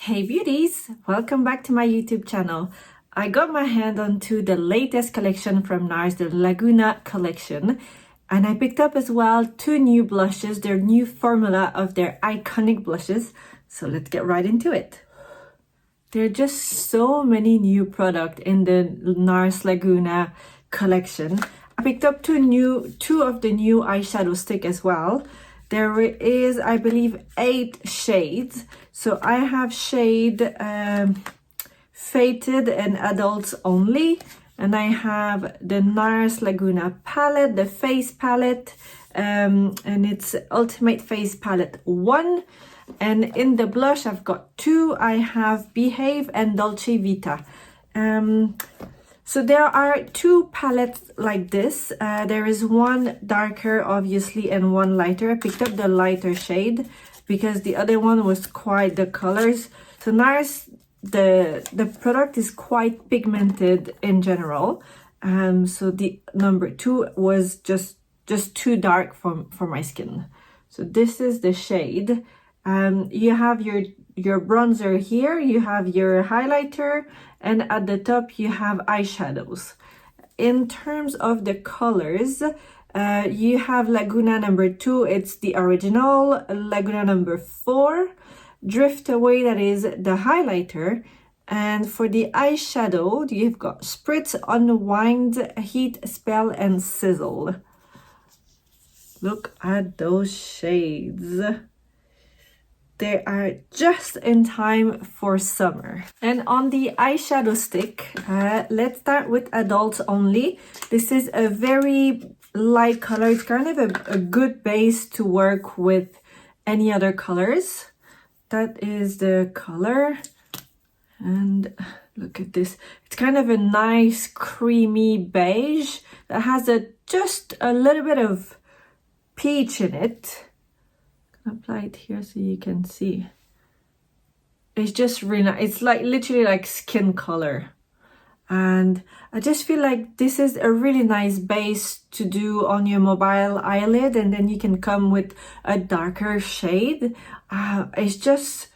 Hey beauties, welcome back to my YouTube channel. I got my hand onto the latest collection from NARS, the Laguna collection, and I picked up as well two new blushes, their new formula of their iconic blushes. So let's get right into it. There are just so many new products in the NARS Laguna collection. I picked up two of the new eyeshadow stick as well. There is, I believe, 8 shades. So I have shade Faded and Adults Only. And I have the NARS Laguna palette, the face palette. And it's Ultimate Face Palette 1. And in the blush, I've got 2. I have Behave and Dolce Vita. So there are 2 palettes like this. There is one darker, obviously, and one lighter. I picked up the lighter shade because the other one was quite the colors. So NARS, the product is quite pigmented in general. So the number 2 was just too dark for my skin. So this is the shade. You have your bronzer here, you have your highlighter, and at the top you have eyeshadows. In terms of the colors, you have Laguna number 2, it's the original. Laguna number 4, Drift Away, that is the highlighter. And for the eyeshadow, you've got Spritz, Unwind, Heat, Spell, and Sizzle. Look at those shades. They are just in time for summer. And on the eyeshadow stick, let's start with Adults Only. This is a very light color. It's kind of a good base to work with any other colors. That is the color. And look at this. It's kind of a nice creamy beige that has just a little bit of peach in it. Apply it here so you can see. It's just really nice. It's like literally like skin color, and I just feel like this is a really nice base to do on your mobile eyelid, and then you can come with a darker shade. It's just,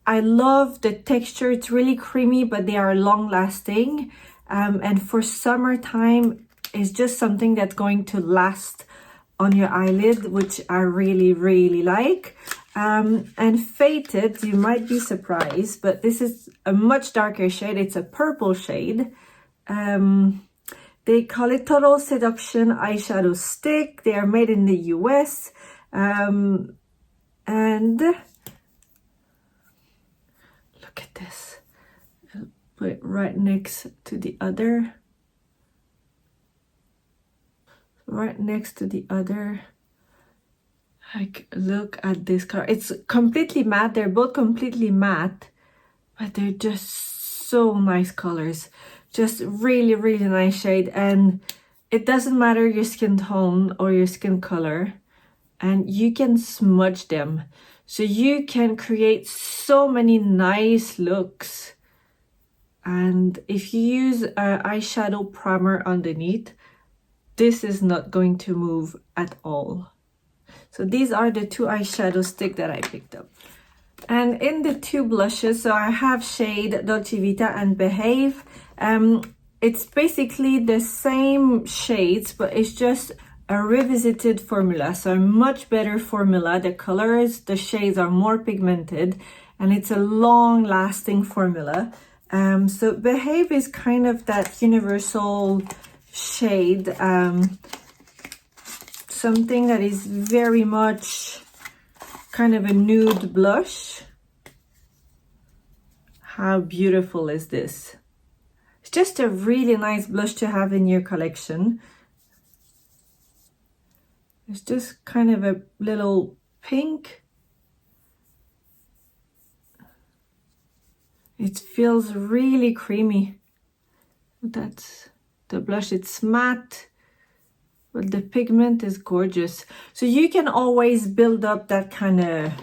I love the texture. It's really creamy, but they are long lasting, and for summertime it's just something that's going to last on your eyelid, which I really like. And Faded, you might be surprised, but this is a much darker shade. It's a purple shade. They call it Total Seduction eyeshadow stick. They are made in the US, and look at this. I'll put it right next to the other. Right next to the other. Like, look at this color. It's completely matte. They're both completely matte, but they're just so nice colors. Just really nice shade. And it doesn't matter your skin tone or your skin color, and you can smudge them. So you can create so many nice looks. And if you use an eyeshadow primer underneath, this is not going to move at all. So these are the 2 eyeshadow sticks that I picked up. And in the 2 blushes, so I have shade Dolce Vita and Behave. It's basically the same shades, but it's just a revisited formula. So a much better formula. The colors, the shades are more pigmented, and it's a long-lasting formula. So Behave is kind of that universal shade, something that is very much kind of a nude blush. How beautiful is this? It's just a really nice blush to have in your collection. It's just kind of a little pink. It feels really creamy. That's the blush. It's matte, but the pigment is gorgeous. So you can always build up that kind of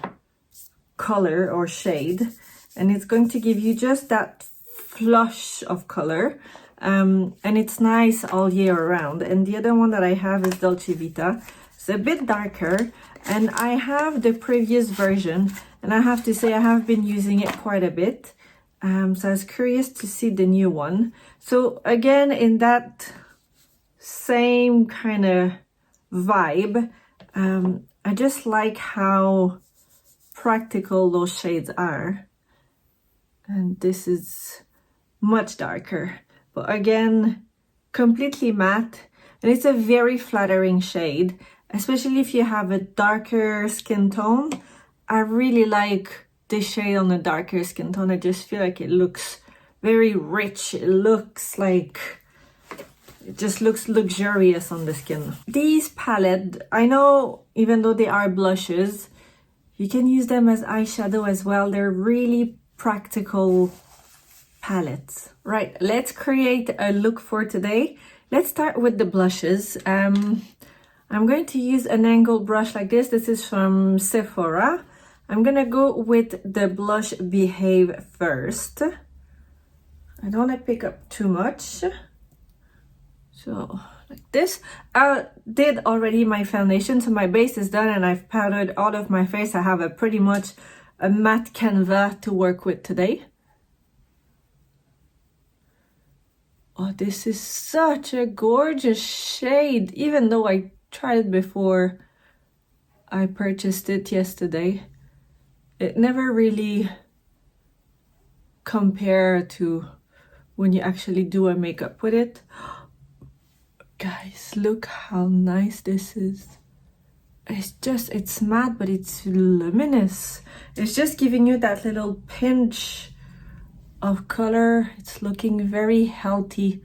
color or shade, and it's going to give you just that flush of color, and it's nice all year around. And the other one that I have is Dolce Vita. It's a bit darker, and I have the previous version, and I have to say I have been using it quite a bit. So I was curious to see the new one. So again, in that same kind of vibe, I just like how practical those shades are. And this is much darker, but again, completely matte. And it's a very flattering shade, especially if you have a darker skin tone. I really like this shade on a darker skin tone. I just feel like it looks very rich. It looks like, it just looks luxurious on the skin. These palette, I know even though they are blushes, you can use them as eyeshadow as well. They're really practical palettes. Right, let's create a look for today. Let's start with the blushes. I'm going to use an angled brush like this. This is from Sephora. I'm gonna go with the blush Behave first. I don't want to pick up too much. So like this. I did already my foundation, so my base is done and I've powdered all of my face. I have a pretty much a matte canvas to work with today. Oh, this is such a gorgeous shade, even though I tried it before I purchased it yesterday. It never really compared to when you actually do a makeup with it. Guys, look how nice this is. It's matte, but it's luminous. It's just giving you that little pinch of color. It's looking very healthy.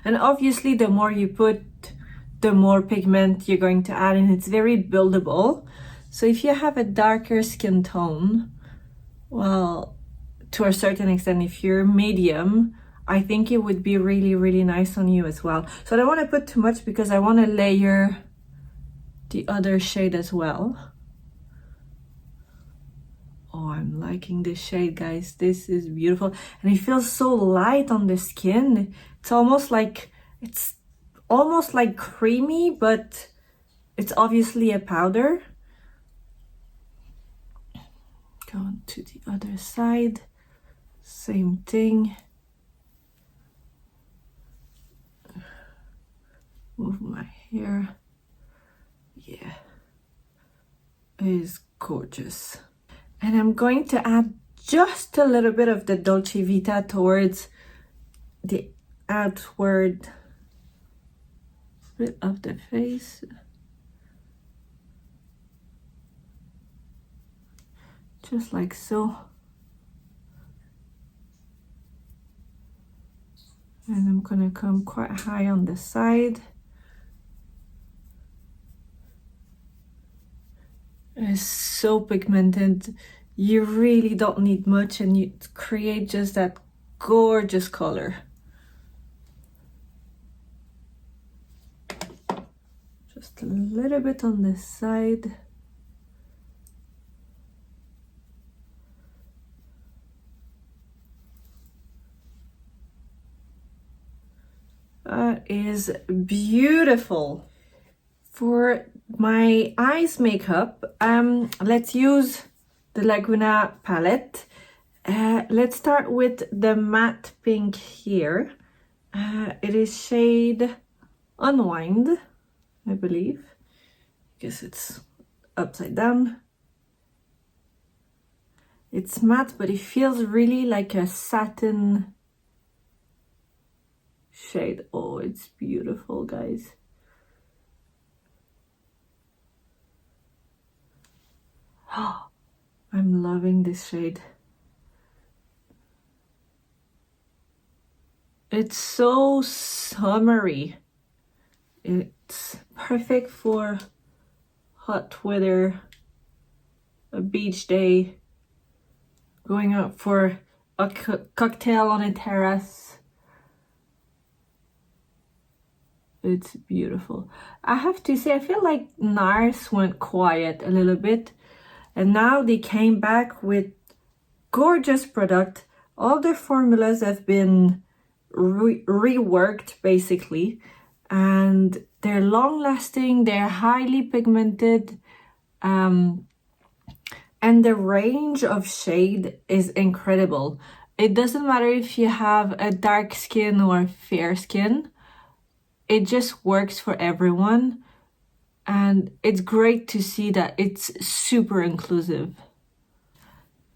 And obviously, the more you put, the more pigment you're going to add, and it's very buildable. So if you have a darker skin tone, well, to a certain extent, if you're medium, I think it would be really, really nice on you as well. So I don't want to put too much because I want to layer the other shade as well. Oh, I'm liking this shade, guys. This is beautiful. And it feels so light on the skin. It's almost like creamy, but it's obviously a powder. Go on to the other side. Same thing. Move my hair. Yeah. It is gorgeous. And I'm going to add just a little bit of the Dolce Vita towards the outward bit of the face. Just like so. And I'm gonna come quite high on the side. It's so pigmented. You really don't need much and you create just that gorgeous color. Just a little bit on this side. That is beautiful. For my eyes makeup, let's use the Laguna palette. Let's start with the matte pink here. It is shade Unwind, I believe. I guess it's upside down. It's matte, but it feels really like a satin shade. Oh, it's beautiful, guys. Oh, I'm loving this shade. It's so summery. It's perfect for hot weather, a beach day, going out for a cocktail on a terrace. It's beautiful. I have to say, I feel like NARS went quiet a little bit, and now they came back with gorgeous product. All their formulas have been reworked basically, and they're long lasting, they're highly pigmented, And the range of shade is incredible. It doesn't matter if you have a dark skin or fair skin. It just works for everyone. And it's great to see that it's super inclusive.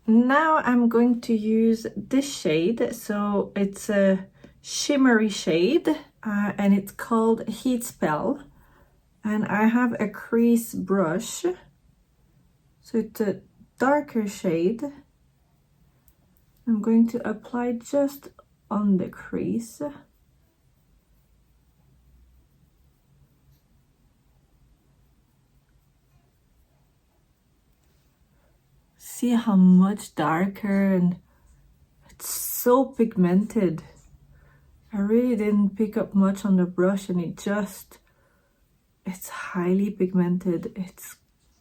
Now I'm going to use this shade. So it's a shimmery shade and it's called Heat Spell. And I have a crease brush. So it's a darker shade. I'm going to apply just on the crease. See how much darker, and it's so pigmented. I really didn't pick up much on the brush, and it's highly pigmented. It's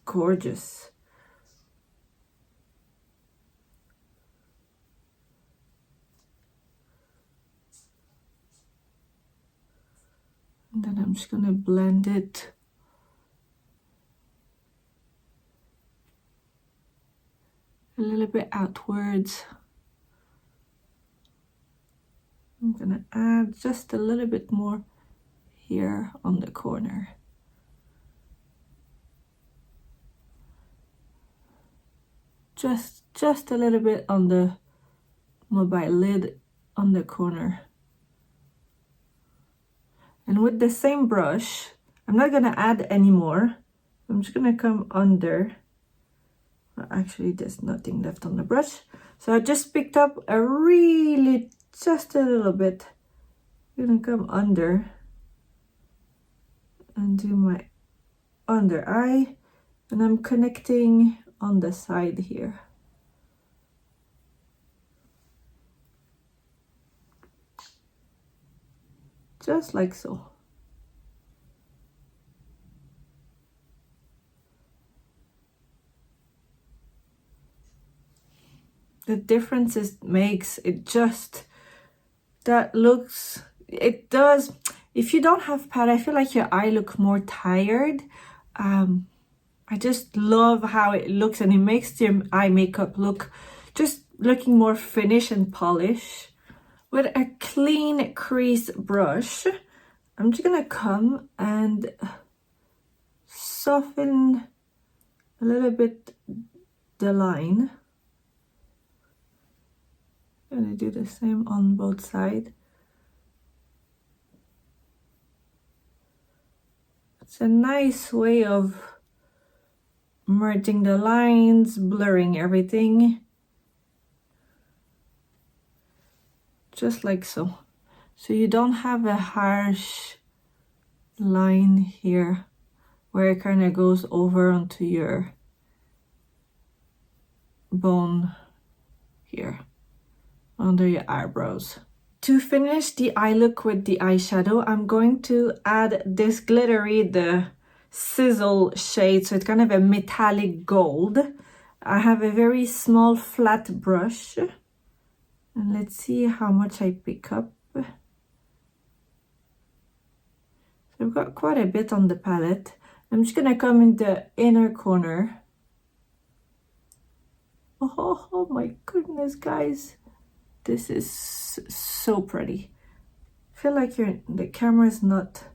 gorgeous. And then I'm just gonna blend it. A little bit outwards. I'm gonna add just a little bit more here on the corner. Just a little bit on the mobile lid on the corner. And with the same brush, I'm not gonna add any more. I'm just gonna come under. Well, actually, there's nothing left on the brush. So I just picked up just a little bit. I'm gonna come under and do my under eye. And I'm connecting on the side here. Just like so. The difference it makes, it does. If you don't have pad, I feel like your eye look more tired. I just love how it looks, and it makes your eye makeup look just looking more finished and polished. With a clean crease brush, I'm just gonna come and soften a little bit the line. I'm gonna do the same on both sides. It's a nice way of merging the lines, blurring everything. Just like so. So you don't have a harsh line here where it kind of goes over onto your bone here under your eyebrows. To finish the eye look with the eyeshadow, I'm going to add this glittery, the Sizzle shade. So it's kind of a metallic gold. I have a very small flat brush. And let's see how much I pick up. So I've got quite a bit on the palette. I'm just gonna come in the inner corner. Oh my goodness, guys. This is so pretty. I feel like the camera is not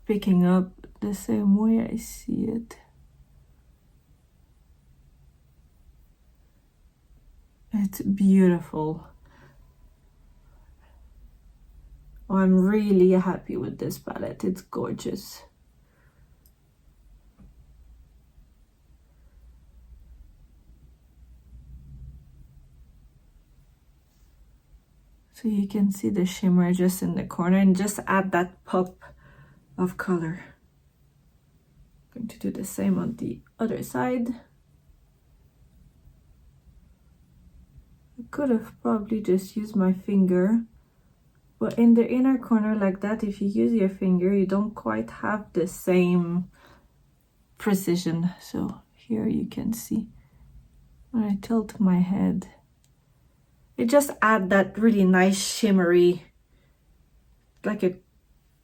picking up the same way I see it. It's beautiful. Oh, I'm really happy with this palette. It's gorgeous. So you can see the shimmer just in the corner, and just add that pop of color. I'm going to do the same on the other side. I could have probably just used my finger, but in the inner corner like that, if you use your finger, you don't quite have the same precision. So here you can see when I tilt my head, it just adds that really nice shimmery, like a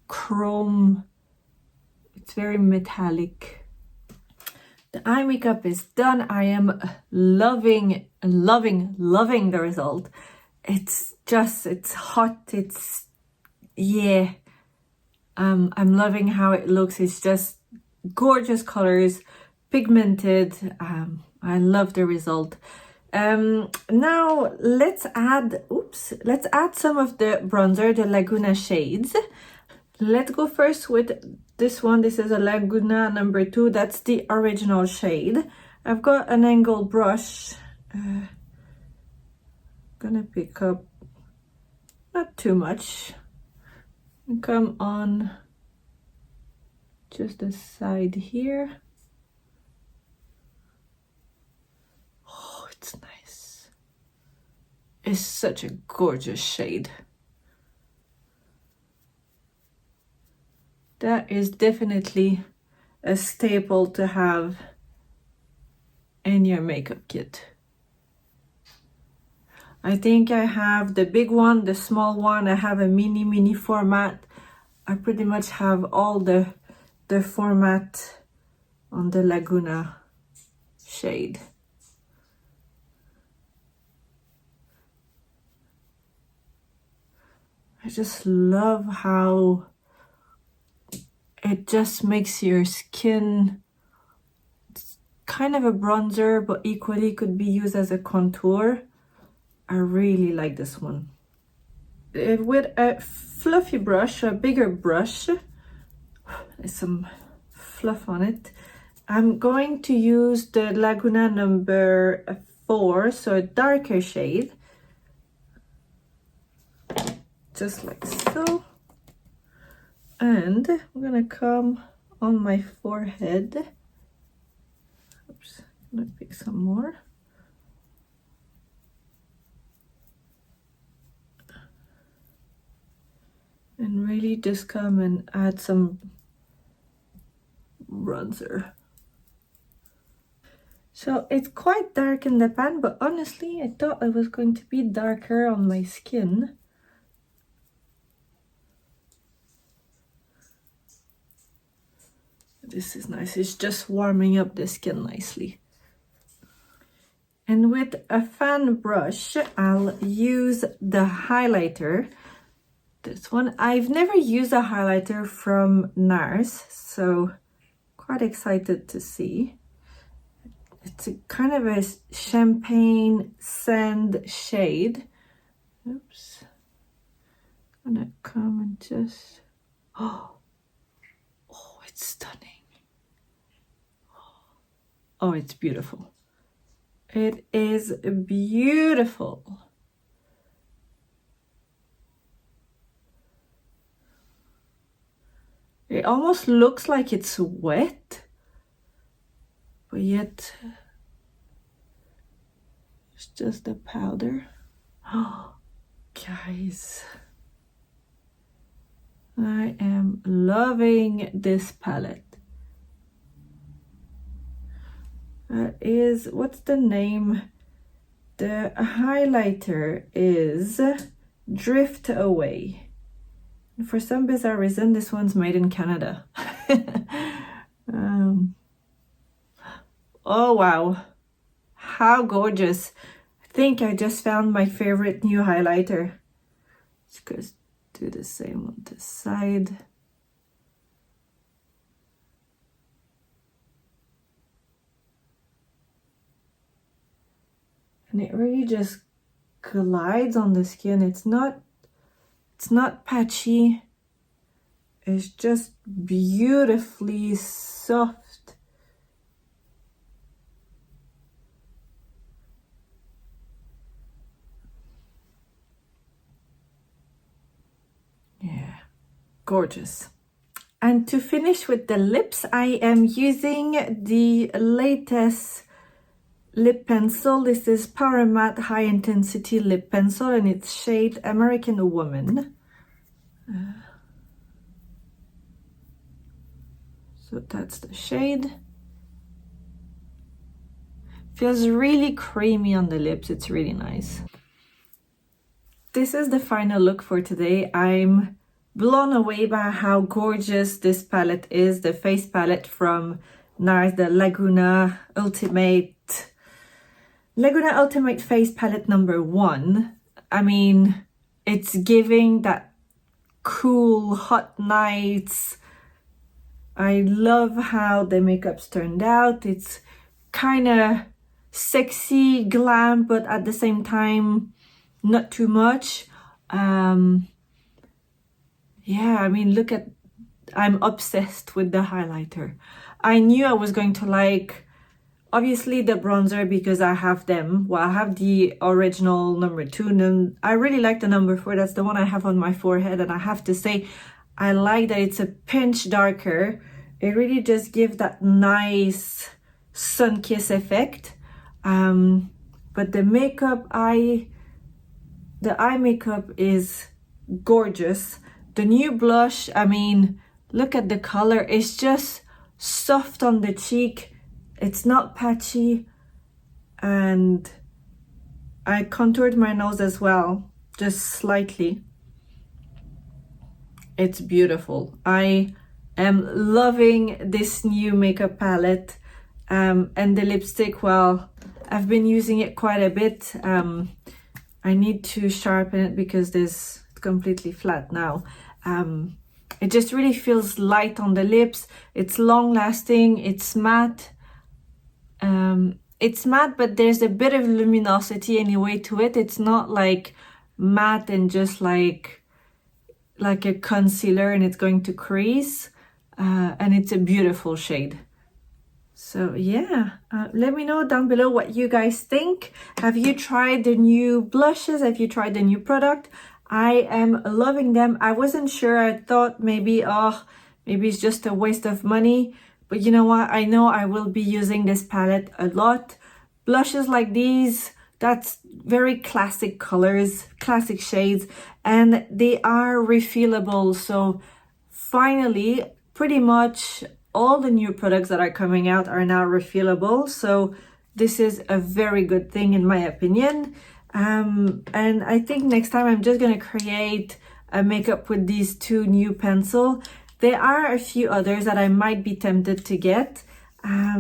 chrome. It's very metallic. The eye makeup is done. I am loving the result. It's hot. Yeah. I'm loving how it looks. It's just gorgeous colors, pigmented. I love the result. Now let's add some of the bronzer, the Laguna shades. Let's go first with this one. This is a Laguna number 2. That's the original shade. I've got an angled brush. Gonna pick up not too much and come on just the side here. Oh, it's nice. It's such a gorgeous shade. That is definitely a staple to have in your makeup kit. I think I have the big one, the small one. I have a mini format. I pretty much have all the format on the Laguna shade. I just love how it just makes your skin, it's kind of a bronzer, but equally could be used as a contour. I really like this one. With a fluffy brush, a bigger brush, there's some fluff on it. I'm going to use the Laguna number 4, so a darker shade. Just like so. And I'm gonna come on my forehead. Oops, I'm gonna pick some more. And really just come and add some bronzer. So it's quite dark in the pan, but honestly, I thought it was going to be darker on my skin. This is nice. It's just warming up the skin nicely. And with a fan brush, I'll use the highlighter. This one. I've never used a highlighter from NARS, so quite excited to see. It's a kind of a champagne sand shade. Oops. I'm gonna come and just... Oh, it's stunning. Oh, it's beautiful. It is beautiful. It almost looks like it's wet, but yet it's just a powder. Oh, guys, I am loving this palette. What's the name? The highlighter is Drift Away. And for some bizarre reason, this one's made in Canada. Oh wow, how gorgeous. I think I just found my favorite new highlighter. Let's just do the same on this side. And it really just glides on the skin. It's not patchy. It's just beautifully soft. Yeah, gorgeous. And to finish with the lips, I am using the latest lip pencil. This is Power Matte High Intensity Lip Pencil, and it's shade American Woman. So that's the shade. Feels really creamy on the lips. It's really nice. This is the final look for today. I'm blown away by how gorgeous this palette is, the face palette from NARS, the Laguna Ultimate Face Palette number 1. I mean, it's giving that cool hot nights. I love how the makeup's turned out. It's kind of sexy, glam, but at the same time not too much. Yeah, I mean, look at, I'm obsessed with the highlighter. I knew I was going to like, obviously, the bronzer because I have them. Well, I have the original number 2, and I really like the number 4. That's the one I have on my forehead, and I have to say, I like that it's a pinch darker. It really just gives that nice sun kiss effect. But the makeup, the eye makeup is gorgeous. The new blush, I mean, look at the color. It's just soft on the cheek. It's not patchy. And I contoured my nose as well, just slightly. It's beautiful. I am loving this new makeup palette. And the lipstick, well, I've been using it quite a bit. I need to sharpen it because it's completely flat now. It just really feels light on the lips. It's long lasting. It's matte. It's matte, but there's a bit of luminosity anyway to it. It's not like matte and just like a concealer and it's going to crease. And it's a beautiful shade. So yeah, let me know down below what you guys think. Have you tried the new blushes? Have you tried the new product? I am loving them. I wasn't sure. I thought maybe it's just a waste of money. But you know what? I know I will be using this palette a lot. Blushes like these, that's very classic colors, classic shades, and they are refillable. So finally, pretty much all the new products that are coming out are now refillable. So this is a very good thing in my opinion. And I think next time I'm just going to create a makeup with these 2 new pencils. There are a few others that I might be tempted to get.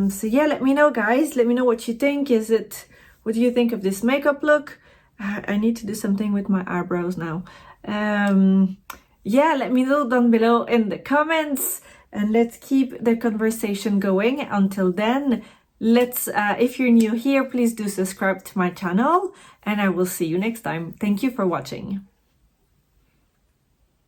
So yeah, let me know, guys. Let me know what you think. What do you think of this makeup look? I need to do something with my eyebrows now. Yeah, let me know down below in the comments. And let's keep the conversation going. Until then, if you're new here, please do subscribe to my channel. And I will see you next time. Thank you for watching.